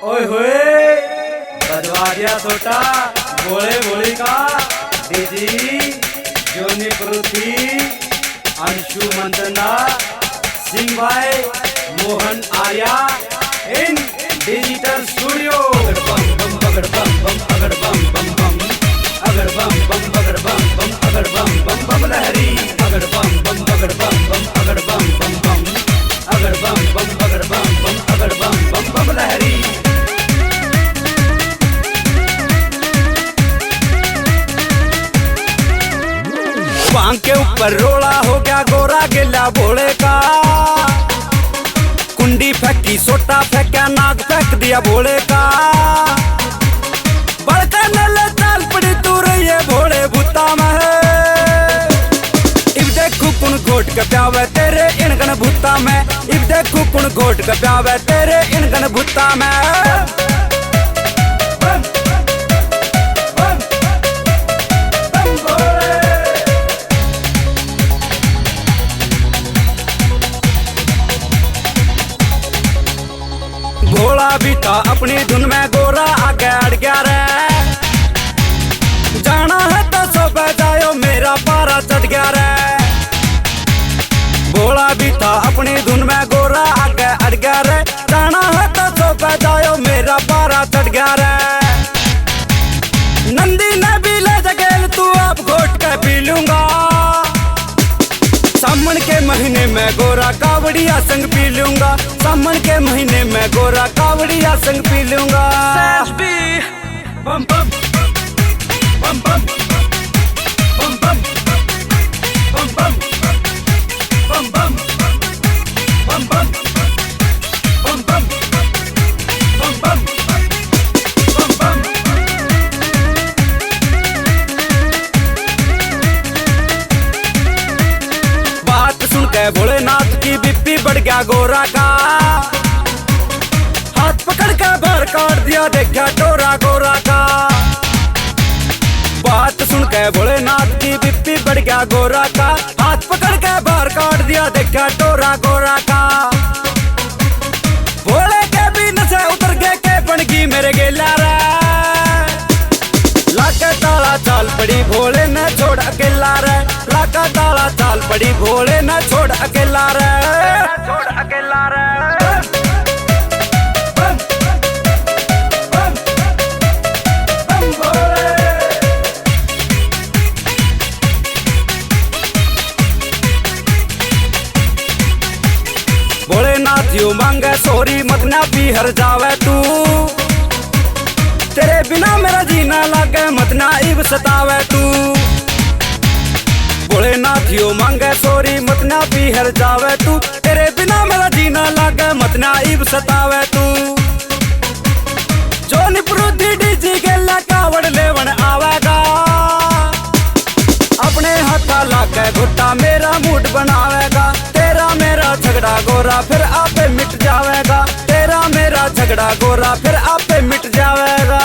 ओए होए बजवा दिया छोटा बोले बोली का डीजी जोनी पृथ्वी अंशु मंतना सिंह भाई मोहन आर्या इन डिजिटल स्टूडियो। अगर बम बम अगर बम बम अगर बम बम बम अगर बम बम अगर बम बम अगर बम बम बम लहरी अगर बम बम अगर बम बम अगर बम बम बम अगर बम बम अगर बम बम अगर बम बम बम लहरी। भांग के ऊपर रोला हो गया गोरा गिला भोले का, कुंडी फेंकी सोटा फेंका नाग फेंक दिया भोले का, बड़का नल चाल पड़ी तू रही भोले भूता में। इब देखू कुण घोट के प्यावे तेरे इनगन भूता में, इब देखू कुण घोट के प्यावे तेरे इनगन भूता में। भोला भी था अपनी धुन में गोरा आगे अड़ गया रे, जाना है तो सो बजायो मेरा पारा चढ़ गया रे। भोला भी था अपनी धुन में गोरा आगे अड़ गया रे, जाना है तो सो बजायो मेरा पारा चढ़ गया रे। नंदी ने भी ले जगेल तू अब घोट के पी लूंगा, सामन के महीने में गोरा कावड़िया संग पी लूंगा, सामन के महीने में गोरा कावड़िया संग पी लूंगा। बम बम बम बम बम बम बम बम बम बम बम बम बम बम बम बम बम बम। बात सुन के भोलेनाथ की बीपी बढ़ गया गोरा का, हाथ पकड़ के बाहर काट दिया देखा टोरा गोरा का। बात सुन के भोलेनाथ की बीपी बढ़ गया गोरा का, हाथ पकड़ के बाहर काट दिया देखा टोरा गोरा का। भोले के भी नशे उतर गए के बन गई मेरे गेला रे, लाके ताला चाल पड़ी भोले न छोड़ अकेला रे, लाका ताला चाल पड़ी भोले न छोड़ अकेला रे, छोड़ अकेला रे। भोलेनाथ यू मांगे सोरी मत ना भी हर जावे तू, तेरे बिना मेरा जीना लागे मत ना इब सतावे तू। भोलेनाथ यू मांगे सोरी मत ना भी हर जावे तू, तेरे बिना मेरा जीना लागे मत ना इब सतावे तू। जो निपरुद्धि डीजी गेला कावड़ लेवन आवेगा, अपने हाथा लाके घुट्टा मेरा मूड बनावेगा। तेरा मेरा झगड़ा गोरा फिर आपे मिट जावेगा, तेरा मेरा झगड़ा गोरा फिर आपे मिट जावेगा।